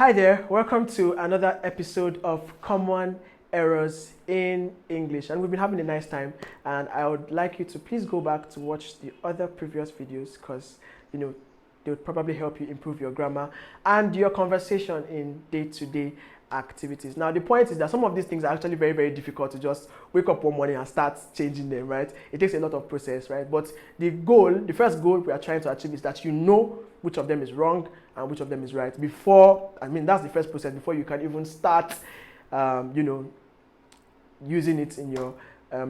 Hi there, welcome to another episode of Common Errors in English, and we've been having a nice time, and I would like you to please go back to watch the other previous videos because they would probably help you improve your grammar and your conversation in day-to-day activities. Now the point is that some of these things are actually very, very difficult to just wake up one morning and start changing them, right? It takes a lot of process, right? But the first goal we are trying to achieve is that you know which of them is wrong and which of them is right that's the first process before you can even start using it in your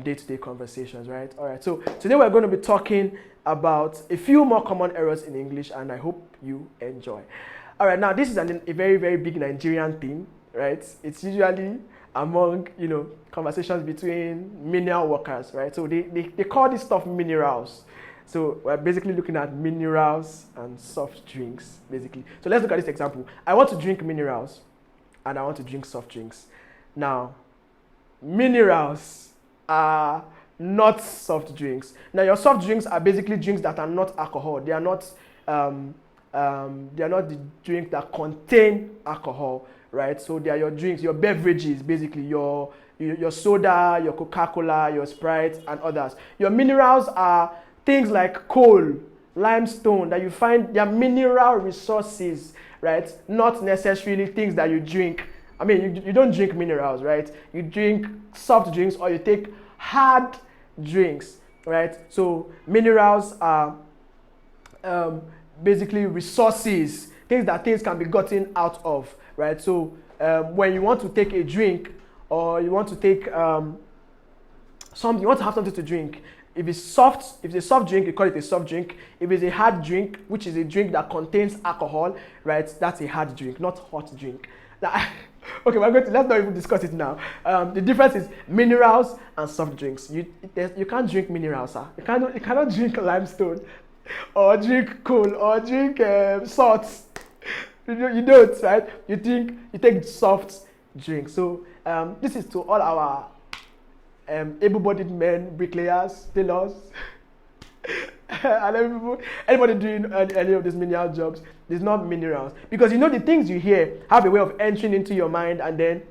day-to-day conversations, right? All right, so today we're going to be talking about a few more common errors in English, and I hope you enjoy. All right, now this is a very, very big Nigerian thing, right? It's usually among, conversations between menial workers, right? So they call this stuff minerals. So we're basically looking at minerals and soft drinks, basically. So let's look at this example. I want to drink minerals and I want to drink soft drinks. Now, minerals are not soft drinks. Now, your soft drinks are basically drinks that are not alcohol. They are not the drinks that contain alcohol, right? So they are your drinks, your beverages, basically your soda, your Coca-Cola, your Sprite, and others. Your minerals are things like coal, limestone, that you find, they are mineral resources, right? Not necessarily things that you drink. I mean, you don't drink minerals, right? You drink soft drinks or you take hard drinks, right? So minerals are basically resources, things can be gotten out of, right? So when you want to take a drink or you want to take you want to have something to drink, if it's a soft drink, you call it a soft drink. If it's a hard drink, which is a drink that contains alcohol, right, that's a hard drink, not hot drink. Now, okay, let's not even discuss it now. The difference is minerals and soft drinks. You can't drink minerals, sir. You cannot drink limestone, or drink coal, or drink salts. You don't, right? You take soft drinks. So this is to all our able-bodied men, bricklayers, tailors, and anybody doing any of these menial jobs. There's not minerals, because the things you hear have a way of entering into your mind, and then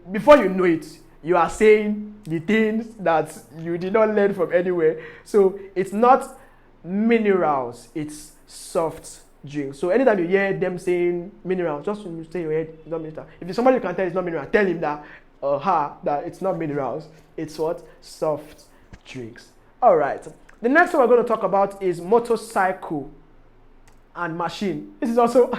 before you know it, you are saying the things that you did not learn from anywhere. So it's not minerals, it's soft drinks. So anytime you hear them saying minerals, just say your head, it's not mineral. If somebody you can tell it's not mineral, tell him that that it's not minerals, it's what? Soft drinks. All right. The next one we're going to talk about is motorcycle and machine. This is also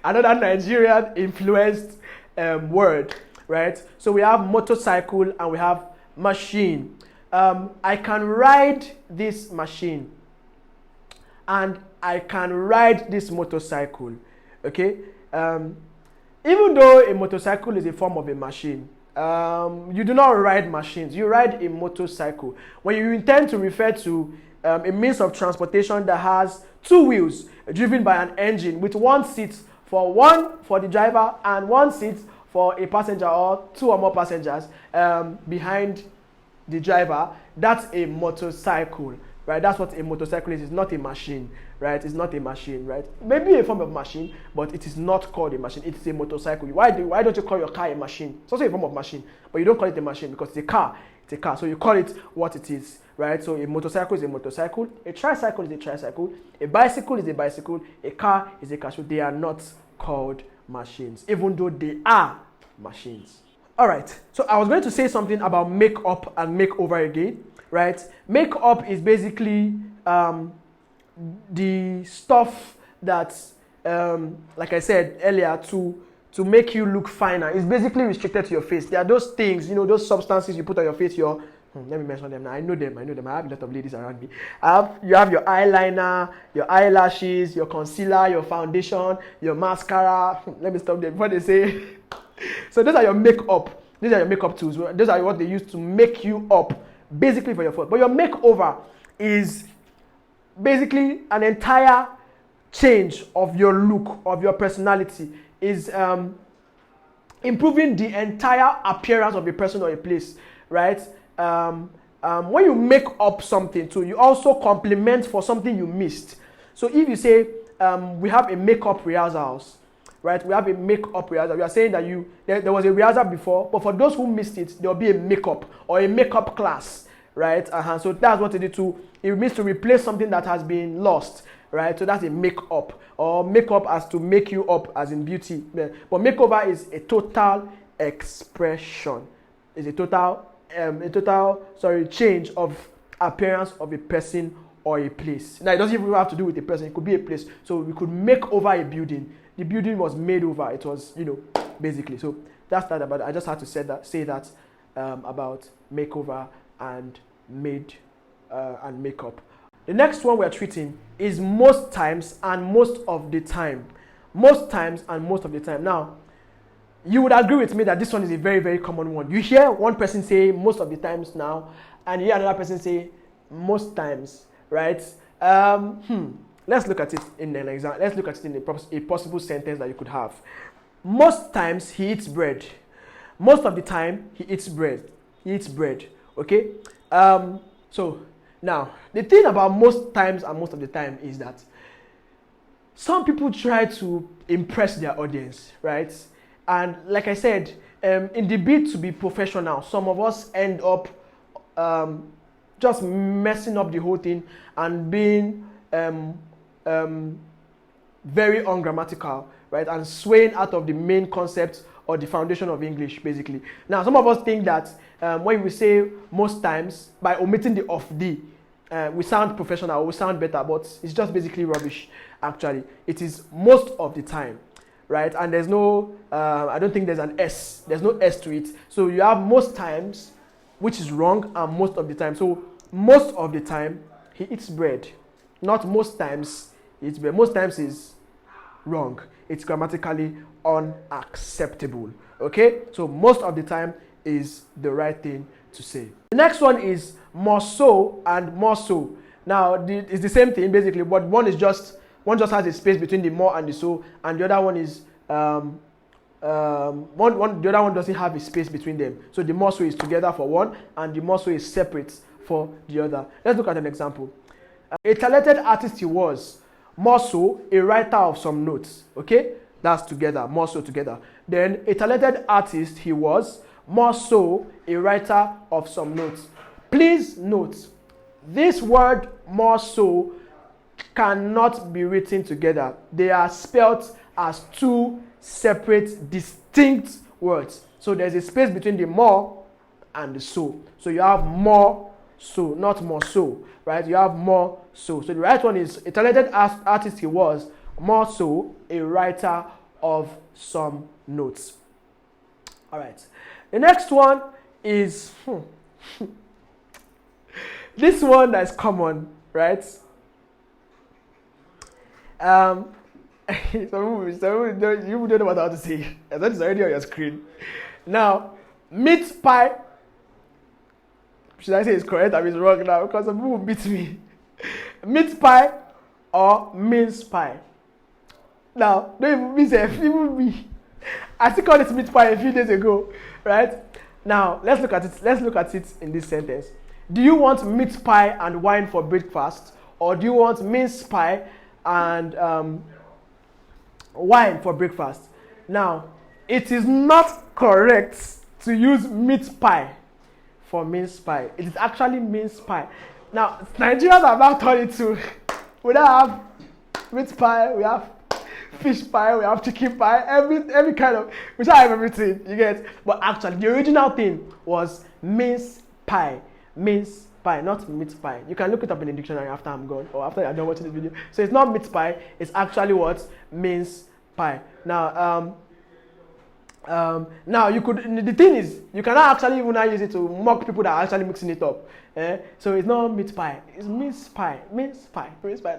another Nigerian influenced word, right? So we have motorcycle and we have machine. I can ride this machine and I can ride this motorcycle. Okay? Even though a motorcycle is a form of a machine, you do not ride machines, you ride a motorcycle. When you intend to refer to a means of transportation that has two wheels driven by an engine with one seat for the driver and one seat for a passenger or two or more passengers behind the driver, that's a motorcycle, right? That's what a motorcycle is. It's not a machine, right? It's not a machine, right? Maybe a form of machine, but it is not called a machine. It's a motorcycle. Why don't you call your car a machine? It's also a form of machine, but you don't call it a machine because it's a car. It's a car, so you call it what it is, right? So a motorcycle is a motorcycle, a tricycle is a tricycle, a bicycle is a bicycle, a car is a car. So they are not called machines, even though they are machines. All right, so I was going to say something about make up and make over again, right? Make up is basically the stuff that, like I said earlier, to make you look finer. It's basically restricted to your face. There are those things, those substances you put on your face. Let me mention them now. I know them. I have a lot of ladies around me. You have your eyeliner, your eyelashes, your concealer, your foundation, your mascara. Let me stop there before they say. So those are your makeup. These are your makeup tools. Those are what they use to make you up, basically for your face. But your makeover is basically an entire change of your look, of your personality. Is improving the entire appearance of a person or a place, right? When you make up something too, you also complement for something you missed. So if you say we have a makeup rehearsals, right? We have a make-up rehearsal. We are saying that there was a rehearsal before, but for those who missed it, there will be a make-up or a make-up class, right? So that's what it is it means to replace something that has been lost, right? So that's a make-up, or make-up as to make you up, as in beauty. But makeover is a total expression. It's a total change of appearance of a person or a place. Now, it doesn't even have to do with a person. It could be a place. So we could make over a building. The building was made over. It was, basically. So that's that about it. I just had to say that about makeover and made and makeup. The next one we're treating is most times and most of the time. Most times and most of the time. Now, you would agree with me that this one is a very, very common one. You hear one person say most of the times now, and you hear another person say most times, right? Let's look at it in an example. Let's look at it in a possible sentence that you could have. Most times he eats bread. Most of the time he eats bread. He eats bread. Okay? So now the thing about most times and most of the time is that some people try to impress their audience, right? And like I said, in the bid to be professional, some of us end up just messing up the whole thing and being very ungrammatical, right? And swaying out of the main concept or the foundation of English, basically. Now, some of us think that when we say most times, by omitting the of the, we sound professional, we sound better, but it's just basically rubbish, actually. It is most of the time, right? And there's no, I don't think there's an S. There's no S to it. So you have most times, which is wrong, and most of the time. So most of the time, he eats bread. Not most times he eats bread. Most times is wrong. It's grammatically unacceptable. Okay? So most of the time is the right thing to say. The next one is more so and more so. Now, it's the same thing basically, but one just has a space between the more and the so, and the other one is the other one doesn't have a space between them. So the more so is together for one, and the more so is separate for the other. Let's look at an example. A talented artist he was, more so a writer of some notes. Okay, that's together, more so together. Then a talented artist he was, more so a writer of some notes. Please note, this word more so cannot be written together. They are spelt as two separate, distinct words. So there's a space between the more and the so. So you have more so, not more so, right? You have more so. So the right one is a talented artist he was, more so a writer of some notes. All right. The next one is this one that's common, right? You don't know what I have to say. That is already on your screen. Now, meat pie. Should I say it's correct? I mean, it's wrong now because some people will beat me. Meat pie or mince pie. Now, don't even me. I still called it meat pie a few days ago, right? Now, let's look at it. Let's look at it in this sentence. Do you want meat pie and wine for breakfast, or do you want mince pie and wine for breakfast? Now, it is not correct to use meat pie for mince pie. It is actually mince pie. Now, Nigerians have now turned it to, we don't have meat pie, we have fish pie, we have chicken pie, every kind of, we don't have everything, you get. But actually, the original thing was mince pie, not meat pie. You can look it up in the dictionary after I'm gone, or after I'm done watching this video. So it's not meat pie, it's actually what? Mince pie. Now, now you could, the thing is, you cannot actually even use it to mock people that are actually mixing it up. So it's not meat pie, it's mince pie.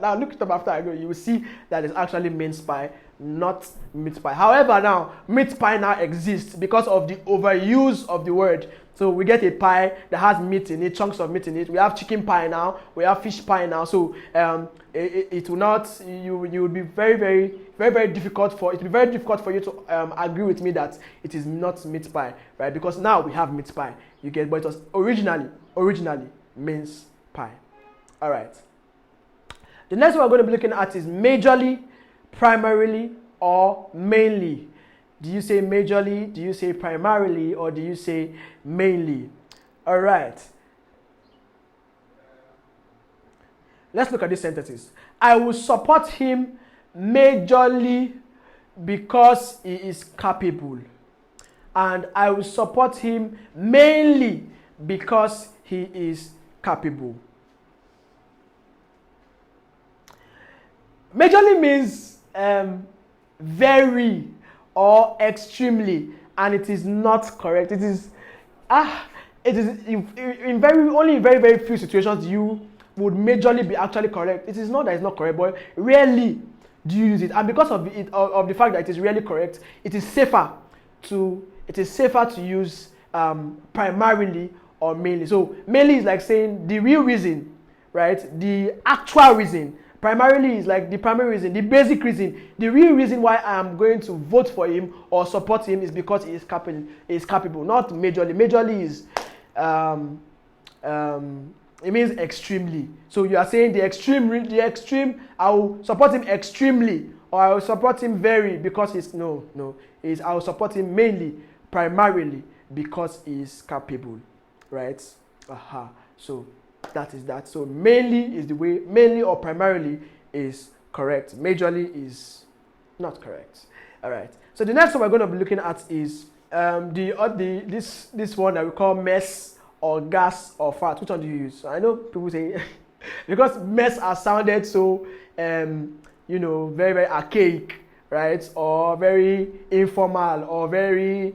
Now look it up after I go, you will see that it's actually mince pie, not meat pie. However, now meat pie now exists because of the overuse of the word. So we get a pie that has meat in it, chunks of meat in it. We have chicken pie now, we have fish pie now. So it will not, you would be very difficult for you to agree with me that it is not meat pie, right? Because now we have meat pie, you get, but it was originally mince pie. All right. The next one we're going to be looking at is majorly, primarily, or mainly? Do you say majorly? Do you say primarily? Or do you say mainly? All right. Let's look at these sentences. I will support him majorly because he is capable. And I will support him mainly because he is capable. Majorly means very or extremely, and it is not correct. It is in very few situations you would majorly be actually correct. It is not that it's not correct, but rarely do you use it. And because of the fact that it is rarely correct, it is safer to use primarily or mainly. So mainly is like saying the real reason, right? The actual reason. Primarily is like the primary reason, the basic reason. The real reason why I am going to vote for him or support him is because he is capable. Not majorly. Majorly is it means extremely. So you are saying the extreme. I will support him extremely, or I will support him very because he's I will support him mainly, primarily because he is capable, right? So that is that. So mainly is the way. Mainly or primarily is correct. Majorly is not correct. All right. So the next one we're going to be looking at is this one that we call mess or gas or fart. Which one do you use? So I know people say because mess has sounded so very very archaic, right? Or very informal or very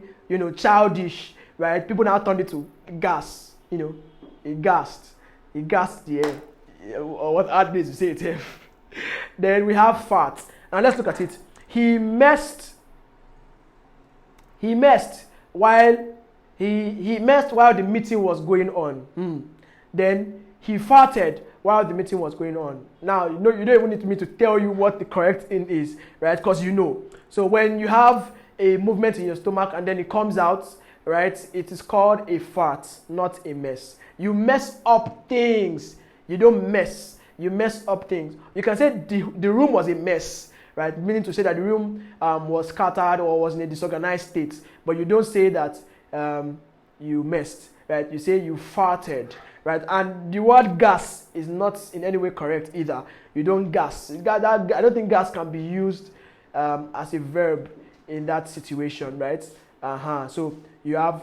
childish, right? People now turned it to gas. It gassed the air. Or what hard ways to say it here. Then we have fart. Now let's look at it. He messed while the meeting was going on. Then he farted while the meeting was going on. Now you don't even need me to tell you what the correct thing is, right? Because you know. So when you have a movement in your stomach and then it comes out, right? It is called a fart, not a mess. You mess up things. You don't mess. You mess up things. You can say the room was a mess, right? Meaning to say that the room was scattered or was in a disorganized state. But you don't say that you messed, right? You say you farted, right? And the word gas is not in any way correct either. You don't gas. I don't think gas can be used as a verb in that situation, right? So you have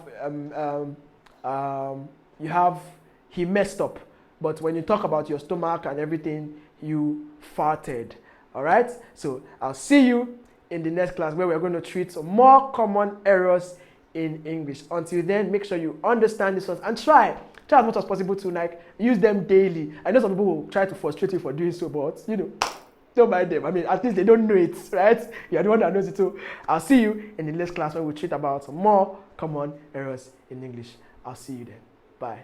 he messed up, but when you talk about your stomach and everything, you farted. All right. So I'll see you in the next class where we're going to treat some more common errors in English. Until then, make sure you understand these ones and try as much as possible to use them daily. I know some people will try to frustrate you for doing so, but don't mind them. I mean, at least they don't know it, right? You're the one that knows it too. I'll see you in the next class where we treat about more common errors in English. I'll see you then. Bye.